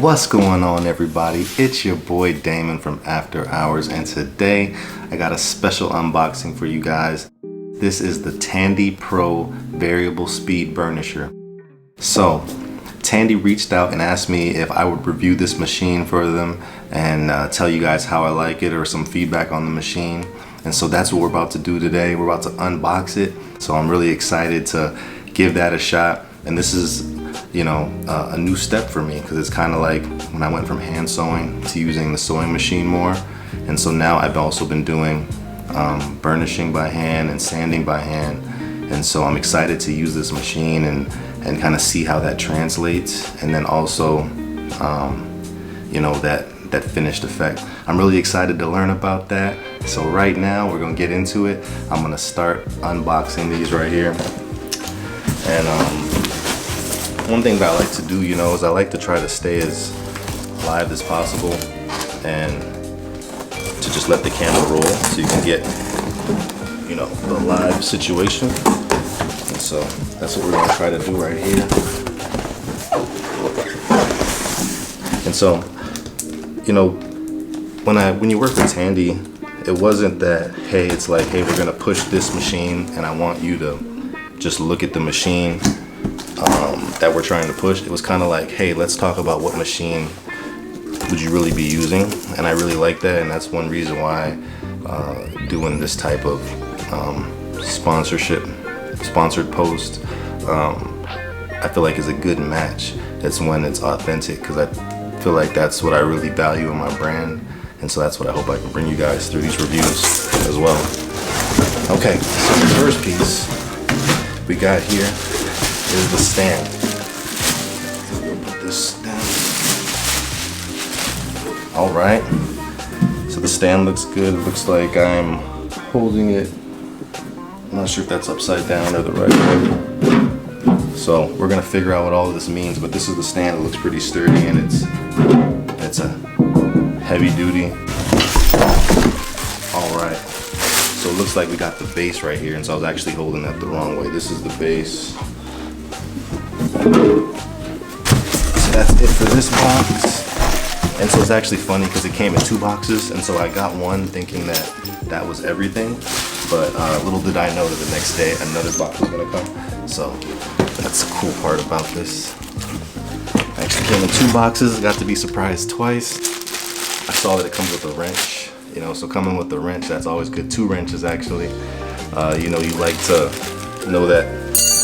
What's going on, everybody? It's your boy Damon from After Hours, and today I got a special unboxing for you guys. This is the TandyPro variable speed burnisher. So Tandy reached out and asked me if I would review this machine for them and tell you guys how I like it or some feedback on the machine. And so that's what we're about to do today. We're about to unbox it. So I'm really excited to give that a shot. And this is, you know, a new step for me, because it's kind of like when I went from hand sewing to using the sewing machine more. And so now I've also been doing burnishing by hand and sanding by hand. And so I'm excited to use this machine and kind of see how that translates. And then also, you know, that finished effect. I'm really excited to learn about that. So right now we're gonna get into it. I'm gonna start unboxing these right here. And one thing that I like to do, you know, is I like to try to stay as live as possible and to just let the camera roll so you can get, you know, the live situation. And so that's what we're gonna try to do right here. And so, you know, when you work with Tandy, it wasn't that, hey, it's like, hey, we're gonna push this machine and I want you to just look at the machine that we're trying to push. It was kind of like, hey, let's talk about what machine would you really be using. And I really like that, and that's one reason why doing this type of sponsored post, I feel like is a good match. It's when it's authentic, because I feel like that's what I really value in my brand. And so that's what I hope I can bring you guys through these reviews as well. Okay, so the first piece we got here is the stand. We'll put this down. All right. So the stand looks good. It looks like I'm holding it. I'm not sure if that's upside down or the right way. So we're gonna figure out what all of this means. But this is the stand. It looks pretty sturdy, and it's a heavy duty. All right. So it looks like we got the base right here, and so I was actually holding that the wrong way. This is the base. So that's it for this box. And so it's actually funny because it came in 2 boxes, and so I got one thinking that was everything. But little did I know that the next day another box was gonna come. So that's the cool part about this. I actually came in 2 boxes. Got to be surprised twice. I saw that it comes with a wrench. You know, so coming with the wrench, that's always good. 2 wrenches actually. You know, you like to know that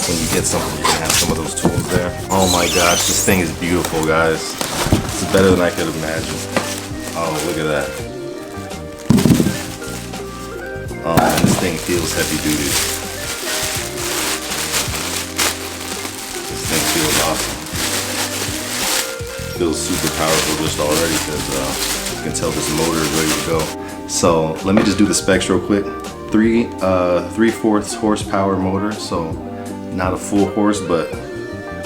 when you get something, you can have some of those tools there. Oh my gosh, this thing is beautiful, guys. It's better than I could imagine. Oh, look at that. Oh, and this thing feels heavy duty. This thing feels awesome. It feels super powerful just already, because you can tell this motor is ready to go. So let me just do the specs real quick. 3/4 horsepower motor, so not a full horse, but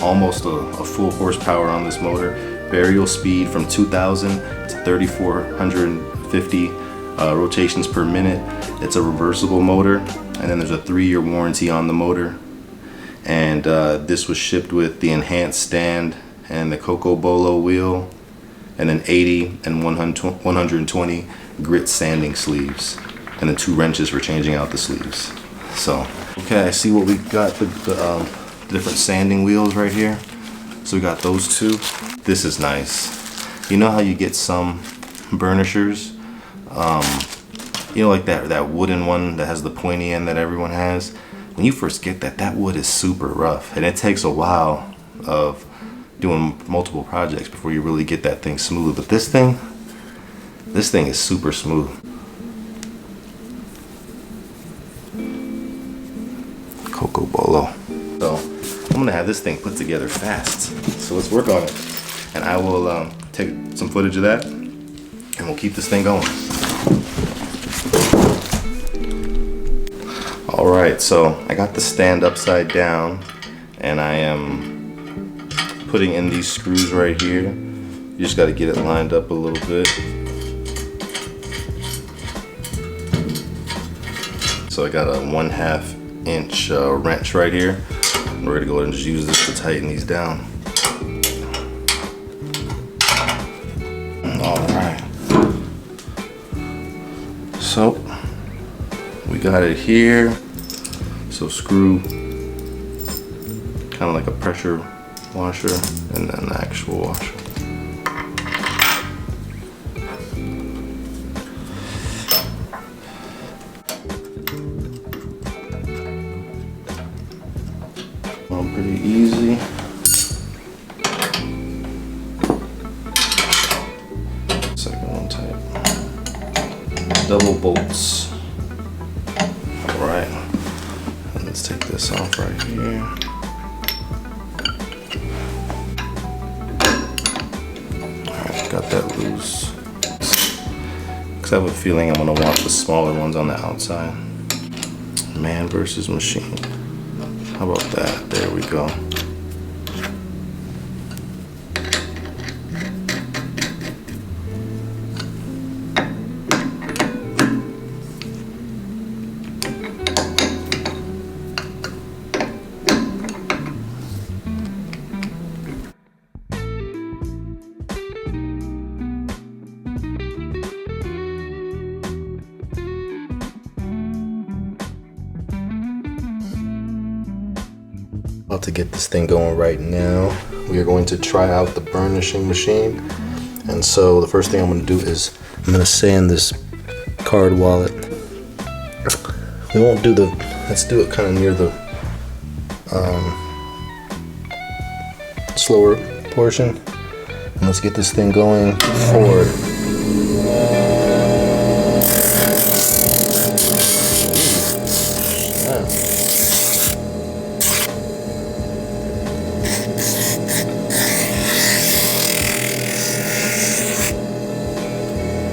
almost a full horsepower on this motor. Variable speed from 2,000 to 3,450 rotations per minute. It's a reversible motor, and then there's a 3-year warranty on the motor. And this was shipped with the enhanced stand and the Coco Bolo wheel, and then 80 and 120 grit sanding sleeves, and then 2 wrenches for changing out the sleeves. So, okay, I see what we got, the different sanding wheels right here. So we got those 2. This is nice. You know how you get some burnishers, you know, like that wooden one that has the pointy end that everyone has? When you first get that wood is super rough, and it takes a while of doing multiple projects before you really get that thing smooth. But this thing is super smooth. Coco Bolo. So I'm gonna have this thing put together fast. So let's work on it. And I will take some footage of that, and we'll keep this thing going. All right, so I got the stand upside down, and I am putting in these screws right here. You just got to get it lined up a little bit. So I got a 1/2 inch wrench right here. We're gonna go ahead and just use this to tighten these down. So we got it here. So screw kind of like a pressure washer and then the actual washer. Pretty easy. Second one tight. Double bolts. Alright. Let's take this off right here. Alright, got that loose. Because I have a feeling I'm going to want the smaller ones on the outside. Man versus machine. How about that? There we go. About to get this thing going right now. We are going to try out the burnishing machine. And so the first thing I'm going to do is I'm going to sand this card wallet. We won't do the, let's do it kind of near the slower portion. And let's get this thing going forward.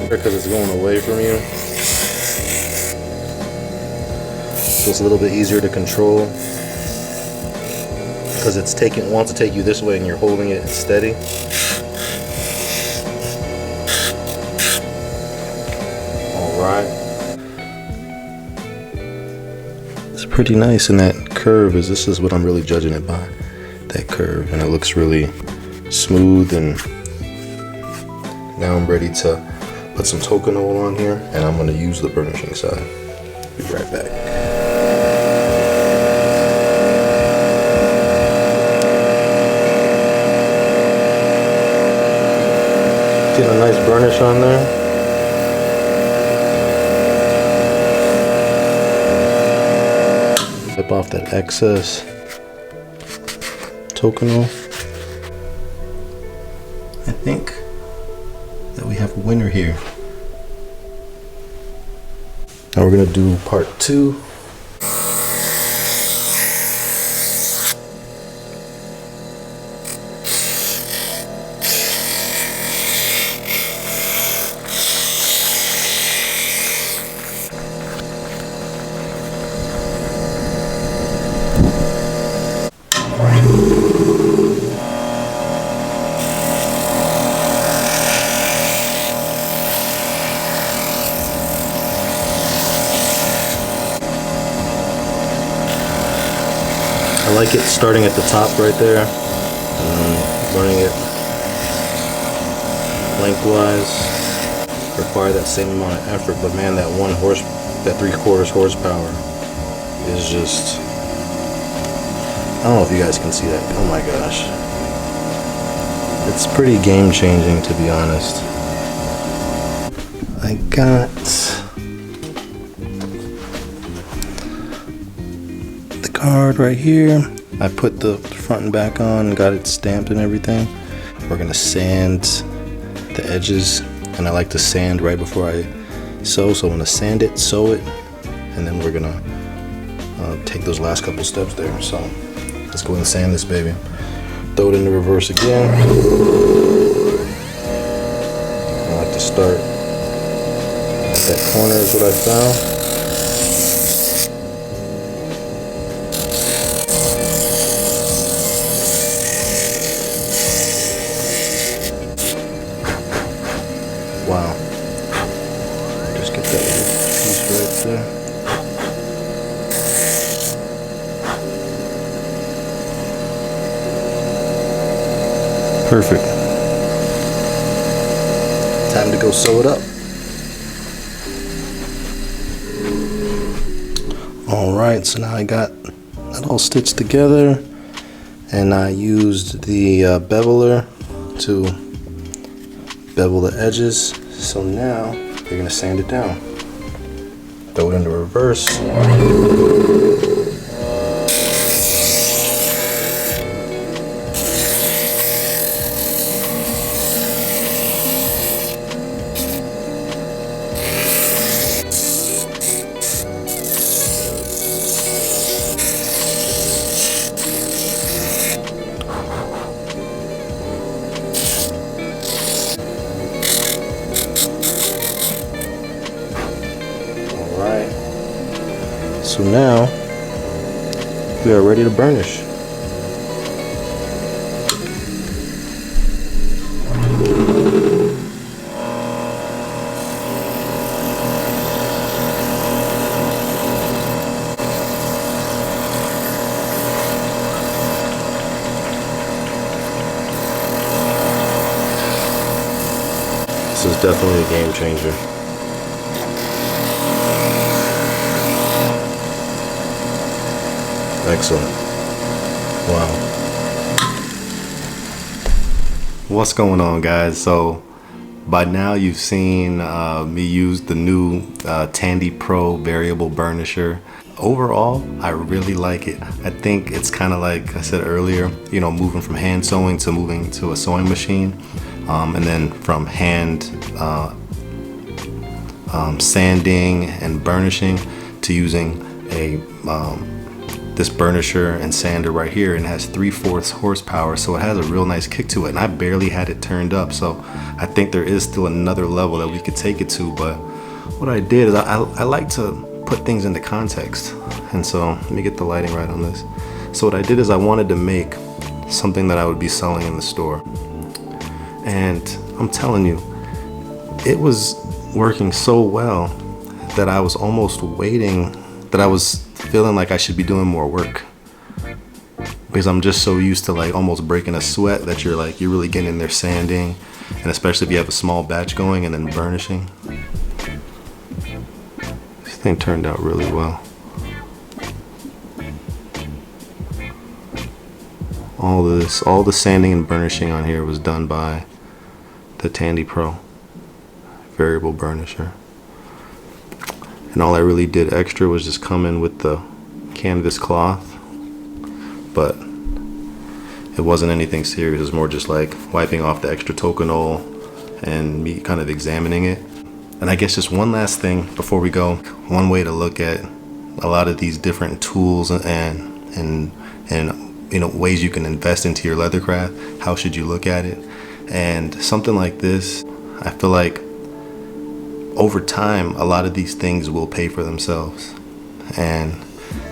Because it's going away from you, so it's a little bit easier to control because it's wants to take you this way and you're holding it steady. All right, it's pretty nice, and that curve this is what I'm really judging it by, that curve, and it looks really smooth. And now I'm ready to put some token oil on here, and I'm going to use the burnishing side. Be right back. Get a nice burnish on there. Wipe off that excess token oil. I think that we have a winner here. Now we're gonna do part 2. I like it starting at the top right there and running it lengthwise. Require that same amount of effort, but man, that 3/4 horsepower is just, I don't know if you guys can see that. Oh my gosh. It's pretty game changing, to be honest. I got card right here. I put the front and back on, got it stamped and everything. We're gonna sand the edges, and I like to sand right before I sew, so I'm gonna sand it, sew it, and then we're gonna take those last couple steps there. So let's go ahead and sand this baby. Throw it in the reverse again. I like to start at that corner is what I found. Wow. Just get that little piece right there. Perfect. Time to go sew it up. Alright, so now I got that all stitched together, and I used the beveler to bevel the edges. So now we're gonna sand it down. Throw it into reverse. Alright, so now we are ready to burnish. This is definitely a game changer. Excellent. Wow. What's going on, guys? So by now you've seen me use the new TandyPro variable burnisher. Overall, I really like it. I think it's kind of like I said earlier, you know, moving from hand sewing to moving to a sewing machine, and then from hand sanding and burnishing to using a this burnisher and sander right here, and it has 3/4 horsepower, so it has a real nice kick to it, and I barely had it turned up, so I think there is still another level that we could take it to. But what I did is I like to put things into context, and so let me get the lighting right on this. So what I did is I wanted to make something that I would be selling in the store, and I'm telling you, it was working so well that I was almost waiting, that I was feeling like I should be doing more work, because I'm just so used to like almost breaking a sweat that you're really getting in there sanding, and especially if you have a small batch going and then burnishing. This thing turned out really well. All the sanding and burnishing on here was done by the TandyPro variable burnisher. And all I really did extra was just come in with the canvas cloth, but it wasn't anything serious. It was more just like wiping off the extra tokonole and me kind of examining it. And I guess just one last thing before we go, one way to look at a lot of these different tools and you know, ways you can invest into your leathercraft, how should you look at it? And something like this, I feel like over time, a lot of these things will pay for themselves. And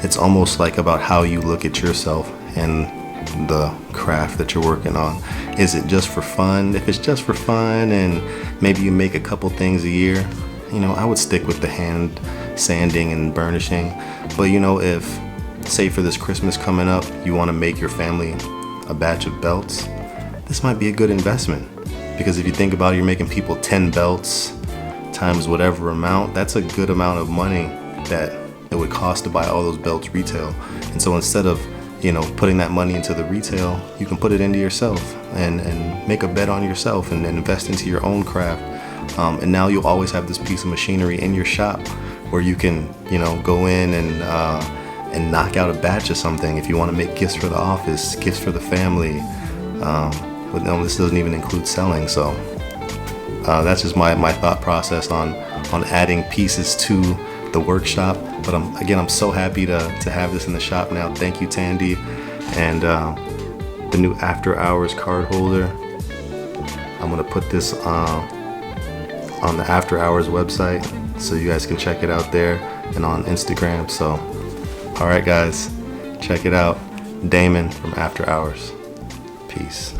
it's almost like about how you look at yourself and the craft that you're working on. Is it just for fun? If it's just for fun and maybe you make a couple things a year, you know, I would stick with the hand sanding and burnishing. But you know, if, say for this Christmas coming up, you want to make your family a batch of belts, this might be a good investment. Because if you think about it, you're making people 10 belts times whatever amount, that's a good amount of money that it would cost to buy all those belts retail. And so instead of, you know, putting that money into the retail, you can put it into yourself and make a bet on yourself and invest into your own craft. And now you'll always have this piece of machinery in your shop where you can, you know, go in and knock out a batch of something. If you want to make gifts for the office, gifts for the family, but no, this doesn't even include selling. So that's just my thought process on adding pieces to the workshop. But I'm so happy to have this in the shop now. Thank you, Tandy. And the new after hours card holder, I'm gonna put this on the after hours website so you guys can check it out there, and on Instagram. So all right, guys, check it out. Damon from After Hours. Peace.